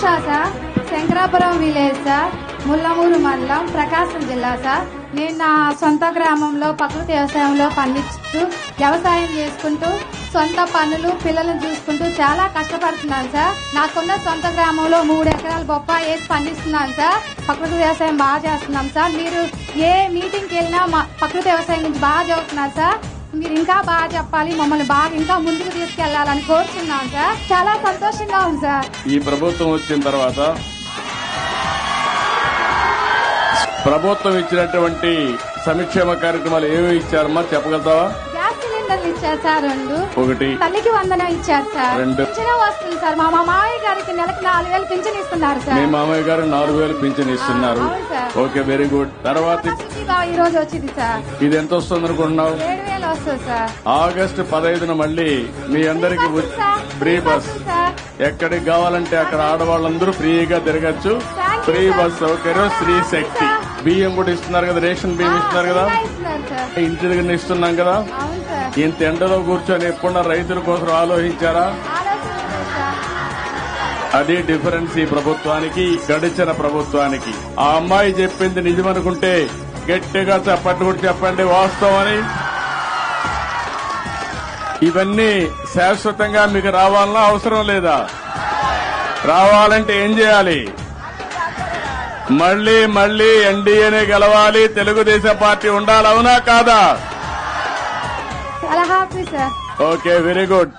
Usha sir, Shankarapuram village sir, Mullamuru మండలం, ప్రకాశం జిల్లా sir. నేను నా సొంత గ్రామంలో ప్రకృతి వ్యవసాయంలో పండిస్తూ వ్యవసాయం చేసుకుంటూ సొంత పనులు పిల్లలను చూసుకుంటూ చాలా కష్టపడుతున్నాను సార్. నాకున్న సొంత గ్రామంలో 3 ఎకరాల బొప్పాయి వేసి పండిస్తున్నాను సార్. ప్రకృతి వ్యవసాయం బాగా చేస్తున్నాం సార్. మీరు ఏ మీటింగ్కి వెళ్ళినా మా ప్రకృతి వ్యవసాయం గురించి బాగా చదువుతున్నారు సార్. మీరు ఇంకా బాగా చెప్పాలి, మమ్మల్ని బాగా ఇంకా ముందుకు తీసుకెళ్లాలని కోరుతున్నాం సార్. చాలా సంతోషంగా ఉంది సార్. ఈ ప్రభుత్వం వచ్చిన తర్వాత ప్రభుత్వం ఇచ్చినటువంటి సంక్షేమ కార్యక్రమాలు ఏమి ఇచ్చారమ్మా చెప్పగలుగుతావా? గ్యాస్ సిలిండర్లు ఇచ్చారు సార్ 2. 1 తల్లికి వందనం ఇచ్చారు సార్. 2 పింఛను వస్తుంది సార్. మా మామయ్య గారికి నెలకు 4,000 పింఛన్ ఇస్తున్నారు సార్. మీ మామయ్య గారు 4,000 పింఛన్ ఇస్తున్నారు. అవును సార్. Okay, very good. తర్వాత ఈ రోజు వచ్చింది సార్. ఇది ఎంత వస్తుంది అనుకుంటున్నావు? 7,000 వస్తుంది సార్. ఆగస్టు 15న మళ్ళీ మీ అందరికి ఫ్రీ బస్. ఎక్కడికి కావాలంటే అక్కడ ఆడవాళ్ళందరూ ఫ్రీగా తిరగచ్చు. ఫ్రీ బస్ సౌకర్యం, స్త్రీ శక్తి. బియ్యం కూడా ఇస్తున్నారు కదా, రేషన్ బియ్యం ఇస్తున్నారు కదా, ఇస్తున్నారు సార్. ఇంటి దగ్గర ఇస్తున్నాం కదా. అవును సార్. ఇంత ఎండలో కూర్చొని ఎప్పుడన్నా రైతుల కోసం ఆలోచించారా? ఆలోచించలేదు సార్. అది డిఫరెన్స్ ఈ ప్రభుత్వానికి, గడిచిన ప్రభుత్వానికి. ఆ అమ్మాయి చెప్పింది నిజమనుకుంటే గట్టిగా చప్పట్లు కూడా చెప్పండి వాస్తవం అని. ఇవన్నీ శాశ్వతంగా మీకు రావాలన్నా అవసరం లేదా? రావాలంటే ఏం చేయాలి? మళ్లీ మళ్లీ ఎన్డీఏనే గెలవాలి, తెలుగుదేశం పార్టీ ఉండాలి, అవునా కాదా? చాలా happy sir. Okay, very good.